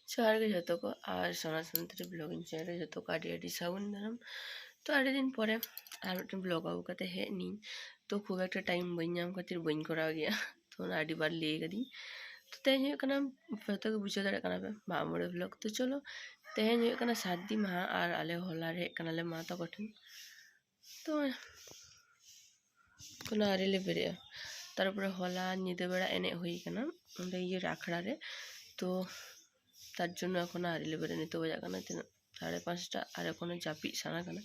जोहार गे जतो को और सोना सुंदरी ब्लॉगिंग चैनल जतो को आडी सागुन दाराम। तो आडी दिन परे आर मिदटेन ब्लॉग आगु काते हेज नी तो खूब एक टाइम बइन नाम खातिर बइन कराव गया तो ना आडी बार लई कदी। तो तेहेन हुयुग कना जतो के बुझाव दाड़ेयाग कना पे माग मोड़े ब्लॉग। तो चलो तेहेन हुयुग कना सार्दी माहा और आले हॉला रे हेज कना ले मा ताको ठेन। तो कोनो आरे ले बेरेया तारपरे हॉला निदा बेड़ा एने हुई कना ओंडे इये आखड़ा रे। तो तार जोन्नो एखोनो आरिले बेरे नितो बजा कना 5:30 और एखोनो जापिद साना कना।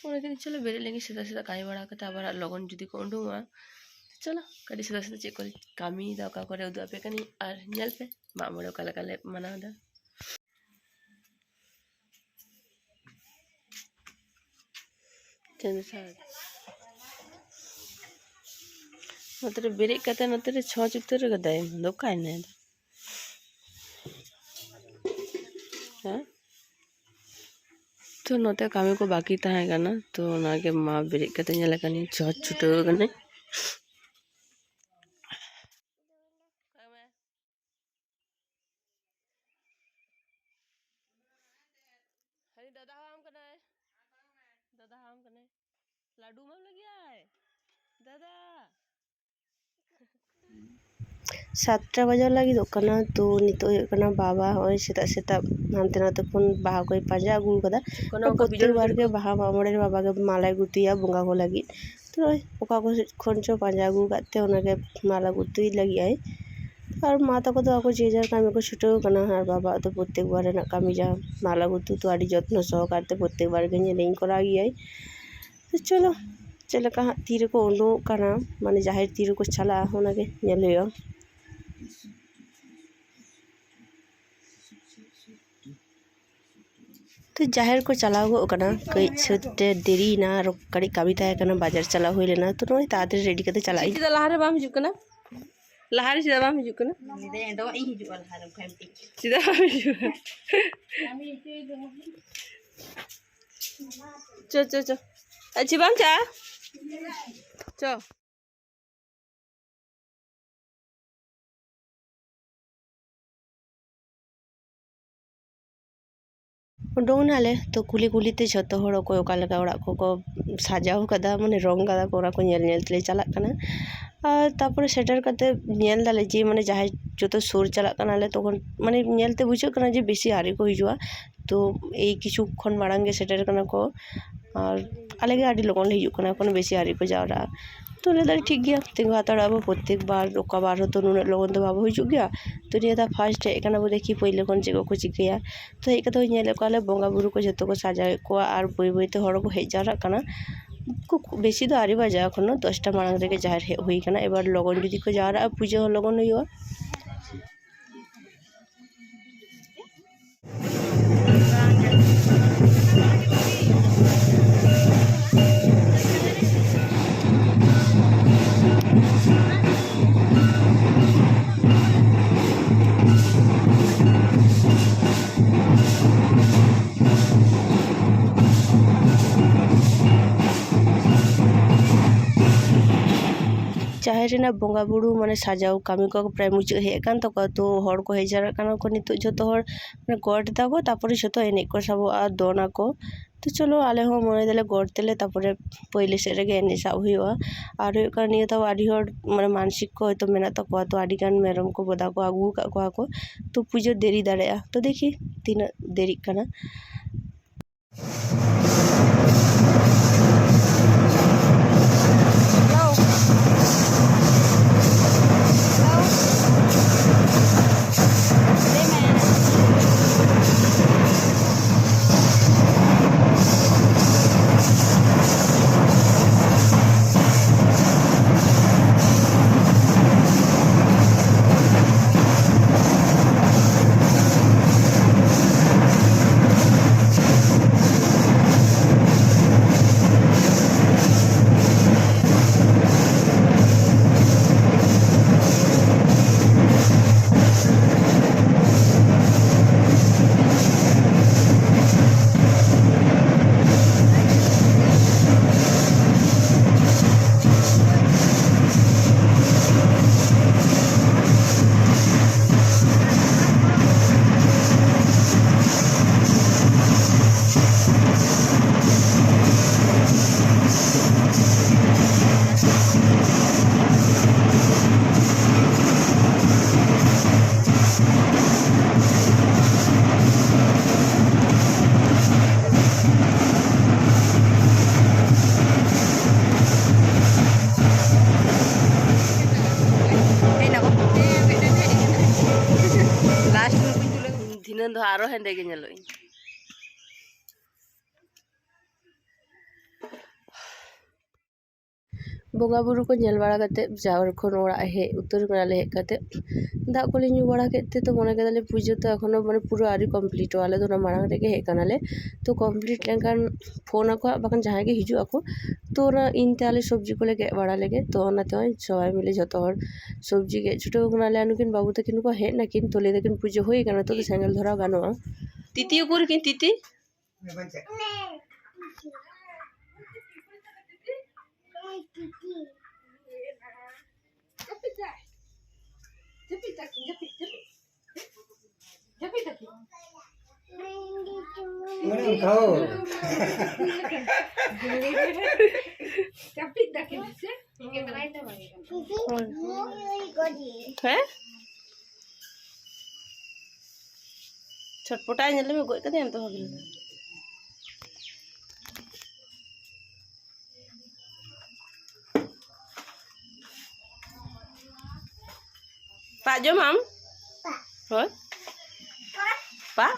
उन्हें चलो बेरे लेंगे सीधा सीधा कामी बड़ा करते आबार लगन जुदी को उडुंगआ चलो कड़ी सीधा सीधा चेक करी कामी दा का करे उदु आपे कनी और नेल पे मा मोड़े काले काले मना दा चंद साथ नतरे बेरे कते नतरे 6 चित्तर गदाय दो काय ने हां तो नोते कामी को बाकी ताहे कना तो नागे मा बेरे कते नेल कनी 6 छुटो कने दादा हम कने लाडू में लग गया है दादा 7टा बजा लगी दोकना। तो नितो बाबा होय सेता सेता हानते नाते फोन बाहा को पाजा अगु कदा प्रत्येक बार के बाहा मामोड़े बाबा के माला गुतुया बंगा को लगी। तो ओका को खनचो पाजा अगु काते ओनाके माला गुतुई लगी आई और माता को तो आको जेजार कामी को छुटो कना और बाबा तो प्रत्येक बार ना कामी जा माला गुतु तो आड़ी जत्न सहकारते प्रत्येक बार के नेलिंग करा गई। तो चलो चले कहा तीर को उंडो कना माने जाहिर तीर को चला ओनाके नेल हुआ। तो जाहिर को चलाव गो कना कई छते देरी ना और कड़ी कामी ताहे कना बाजार चलाव होई लेना। तो नोय ताते रेडी करते चलाई सीधा लहारे बाम हिजु कना लहारे सीधा बाम हिजु कना निदे एंडो इ हिजु लहारे खामती सीधा बाम हिजु चो चो चो अच्छी बाम चा चो उडोंग नाले तो कुली कुलीते जतो हड़ को ओका लेका ओड़ा को साजाव कदा माने रंग कदा को ओरा को नेल नेल तले चला कना। और तापर सेटर कते नेल दाले जे माने जाहे जतो सुर चला कना ले तखन माने नेलते बुझो कना जे बेसी आरे को हिजुआ। तो ए किछु खन माड़ांगे सेटर कना को और आले के आडी लगन हिजु कना कोनो बेसी आरे को जावरा। तो ले दाड़ी ठीक गया तिंगु हाताड़ा बो प्रत्येक बार ओका बार हो तो नुने लगन तो बाबा हिजु गया। तो निया दा फर्स्ट है कना बो देखी पहिले कोन चेको को चिकया तो हे कतो नेले को आले बंगा बुरु को जतो को साजा को और बई बईते हड़ को हेज जारा कना को बेसी दो आरे बाजा एखोनो 10टा मांग रे के जाहिर हुई कना। एबार लगन जुदी को जारा पूजा लगन हुआ। जाहिर ना बंगा बुरु माने साजाव कामी को प्राय मुचाद हेकान तको तो हड़ को हेजारा काना को नितो जतो हड़ माने गड दागो तापरे जतो एने को साबो आ दोना को। तो चलो आले हो मने देले गड तेले तापरे पहिले सेरे गे एने साब हुआ और का निया तो आडी हड़ माने मानसिक को तो मेना तको तो आडी गान मेरम को बदा को आगु को तो पूजो देरी दाड़ेया। तो देखी तीन देरी काना ᱫᱤᱱᱟᱹᱢ ᱫᱚ ᱟᱨᱚ ᱦᱮᱸᱫᱮ ᱜᱮ ᱧᱮᱞᱚᱜ ᱤᱧ ᱵᱚᱸᱜᱟ ᱵᱩᱨᱩ को ñᱮᱞ बाड़ा कते जखन ओड़ा हेज उतर कनाले हेज कते दाग कोले ᱧᱩ बाड़ा केते तो मने केदाले पूजो तो एखोनो माने पुरो आरी कमप्लीट आले तो मारांग रेगे हेज कनाले तो कमप्लीट लेनखान फोन आको बाखान जहां गे हिजु आको तो ओना इनते आले सब्जी कोले गेज बाड़ा लेगे तो ओनाते सबाई मिले जतो हर सब्जी गेज छुटाव कनाले अनुकिन बाबू तकिन को हेज नाकिन तो ले देकिन पूजो होई काना तो सेंगेल धराव गानोआ तिती उकुर किन तिती छटपटा ñele me goj kate em to hagil Pak jom mam Hoi Pak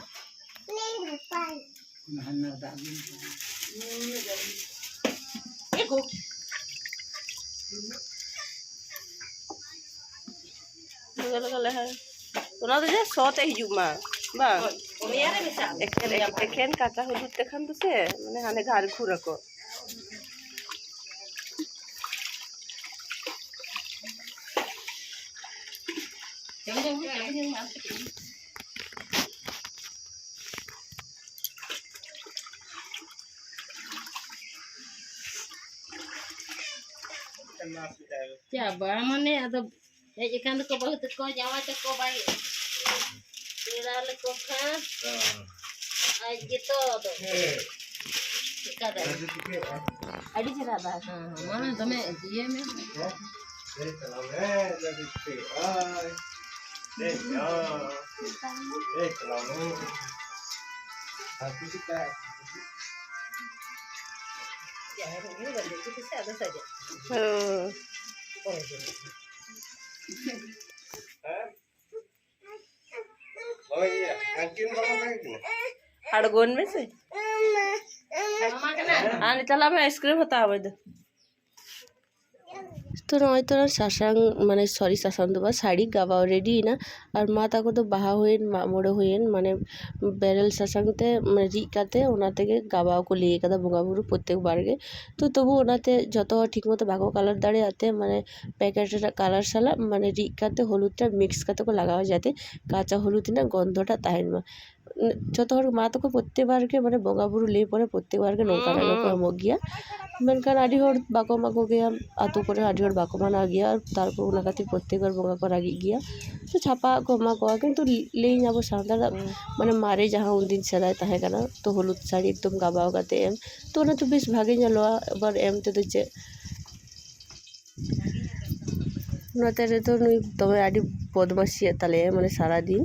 Eko Kala hai Tuna tu je sote hijub ma Bang Eken kaca hudut tekan tu se Mane hane ghar khura ko Coba mana ada ikan tu bahu tu kau jawa tu kau baik. Kira le kau kan? Gitu tu. Ikan dah. Adi cerah dah. Mana tu me dia me. Hargon में से आने चला मैं ice cream हता आवे दे तो नय तो सासांग माने सॉरी सासांग दो शाड़ी गावा रेडी ना और मा ताको तो बाहा होइन मा मोड़े होइन माने बेरल सासांग ते माने री काते ओनाते के गावा को लिए कदा बोंगा बुरु प्रत्येक बार गे तो तबु ओनाते जतो ठीक मतो बाको कलर दाड़े आते माने पैकेट कलर साला माने री काते हलुदटा मिक्स काते को लगावा जाते काचा हलुद ना गंधटा ताहेन मा जतो हर मा ताको प्रत्येक बार के माने बोंगा बुरु ले परे प्रत्येक बार के नौका को एमोग गया मेनखान आदि हर बाको माको गया आतु करे आदि हर बाको माना गया तारपर ओना खातिर प्रत्येक बार बोंगा को रागी गया तो छापा को मा को किंतु लेई जाबो सानतार माने मारे जहां उनदिन सेदाय ताहे काना तो हलुद साड़ी एकदम गाबाव काते एम तो ओना तो बेस भागे ñeloa एबार एम ते तो जे नोते रे तो नुई तबे आदि बदमाशी ताले माने सारा दिन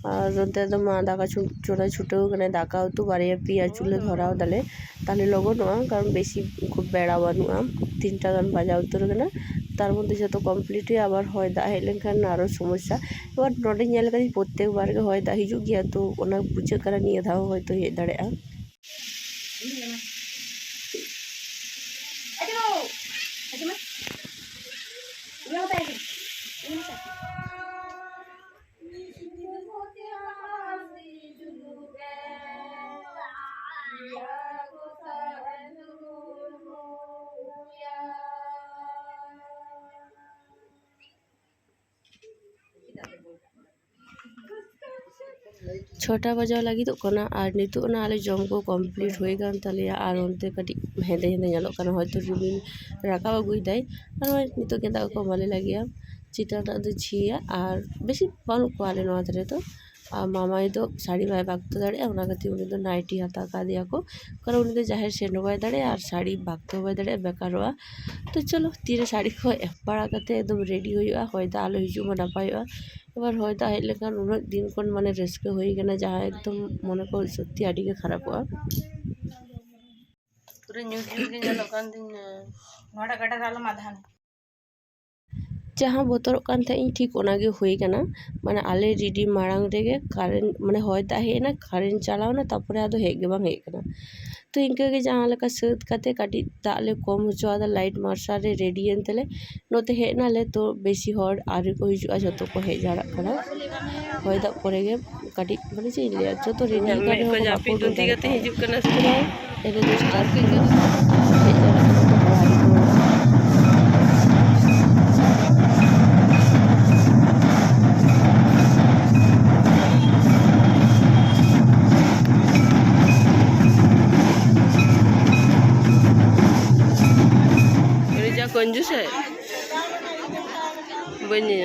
और नोते तो मा दाका चोरा छुटेও মানে दाका तो बारिया पिया चुले धराও दाले ताले लगनोआ कारण बेशी खूब बेड़ा बानुआ 3टा गान बाजा उतर गना तार मধ্যে যত কমপ্লিটই আবার হয় দা হেলেনখান আরো সমস্যা এবার নডে ñel কাদি প্রত্যেকবার গে হয় দা হিজু গিয়া তো ওনা বুঝে কারা নিয়ে দাও হয়তো হে দাঁড়া छोटा बजाव लगी तो कोना और नितो ना आले जम को कमप्लीट होई गान तालिया और उनते कटी हेदे हेदे ñeloग काना हयतो रिमिल राका अगुई दाई और नितो गेंदा को माले लगिया चिटाटा दो छिया और बेसी बानु को आले नवा धरे तो और मामाई तो साड़ी बाय बागते दाड़े ओना खातिर उनी तो नाइटी हाता का दिया को कारण उनी तो जाहेर सेनो बाय दाड़े और साड़ी बागते बाय दाड़े बेकारवा तो चलो तीरे साड़ी को एपाड़ा काते एकदम रेडी होइआ हयतो आलो हिजु मा नापाइआ এবার হয়তো হেজ লেখান উনার দিন কোন মানে রেস্কে হয়ে গেনা যাহা একদম মনে কর সত্যি আডিকে খারাপ হওয়া পুরো নিউজ নিউজ ᱧᱮᱞᱚᱜ ᱠᱟᱱ ᱛᱤᱧ ᱱᱚᱰᱟ ᱜᱟᱰᱟ ᱨᱟᱞ ᱢᱟᱫᱷᱟᱱ जहाँ बतरक कान थाई ठीक ओनागे हुई कना माने आले रेडी मारांग रेगे कारेंट माने हय दाग हेना कारेंट चलावना तारपरे आदो हेज गे बांग हेज कना तो इनका के जहाँ लेका सात काते काटी दाग ले कम होचोआदा लाइट मार्शल रे रेडी एनतेले नोते हेजना ले तो बेसी हर आरे को हिजुआ जतो को हेज जाड़ाग कना हय दाग परे गे काटी माने जे ले जतो रेडी करे हो जापी दुंती काते हिजुग कना से एले दो स्टार्ट के हेज जाड़ाग कना तो हर आरे को कंजूस है बनी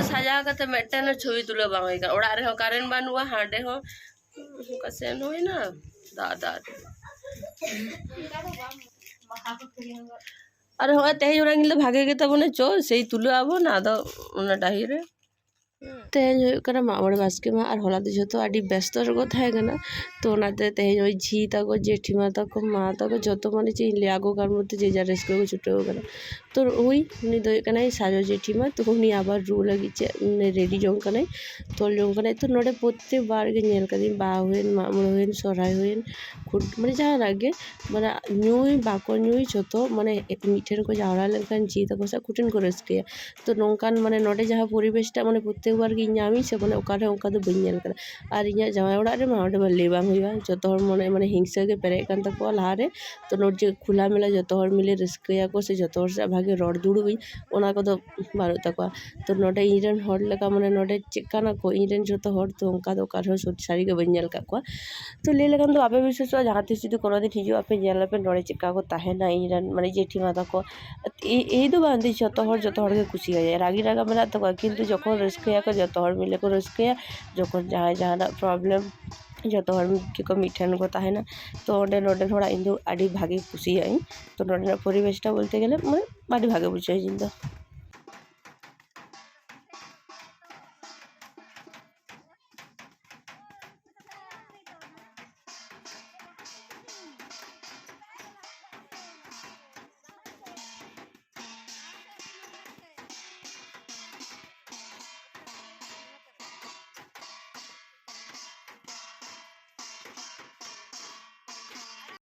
सजा करते मेटन छवि तुले बांग ओड़ा रे कारेंट बानुआ हाडे हो कसेन होई ना दादा अरे हो तेज ओरा गिल भागे गे तबने चो सेई तुले आबो ना आदो ओना डाही रे तेज होय कना मामड़ बास्के मा और होला दो जतो आडी व्यस्त रगो थाय गना तो ओनाते तेज होय झी ताको जेठीमा ताको मा ताको जतो माने चे लियागो कार मते जे जा रेस्को को छुटे हो गना तो ओई उनी दो कना साजो जेठीमा तो उनी आबार रू लगी चे रेडी जों कना तोल जों कना तो नोडे प्रत्येक बार गे नेल कदी बा होयन मामड़ होयन सोराय होयन खुद माने जहां लागे माने न्यूई बाको न्यूई जतो माने एक मिठेन को जावड़ा लेनखान झी ताको सा कुटिन को रस्के तो नोंकान माने नोडे जहां परिवेशटा माने प्रत्येक बार गे नामी से माने ओकारे ओका दो बइन नेल कना और इया जामाई ओड़ा रे मा ओडे मा ले बांग हुआ जतो हर माने माने हिंसा के पेरे कान तको लहा रे तो नोट जे खुला मेला जतो हर मिले रस्कया को से जतो हर से भागे रोड दुड़ुई ओना को दो बारु तको तो नोडे इरन हर लेका माने नोडे चिकाना को इरन जतो हर तो ओका दो कार सोट सारी के बइन नेल का को तो ले लेगन तो आपे विशेष जहां तिस जुदी कोनो दिन हिजु आपे नेल पे नोडे चिका को ताहेना इरन माने जेठी माता को ए दो बांधी जतो हर के खुशी हो जाए रागी रागा मेला तो किंतु जखन रस्कया को जतो हर मिले को रस्कया जखन जहां जहां प्रॉब्लम जतो हर के को मिठान को ताहेना तो ओडे नोडे थोड़ा इंदु आडी भागे खुशी आई तो नोडे परिवेशटा बोलते गेले माने आडी भागे बुझाई जिंदा।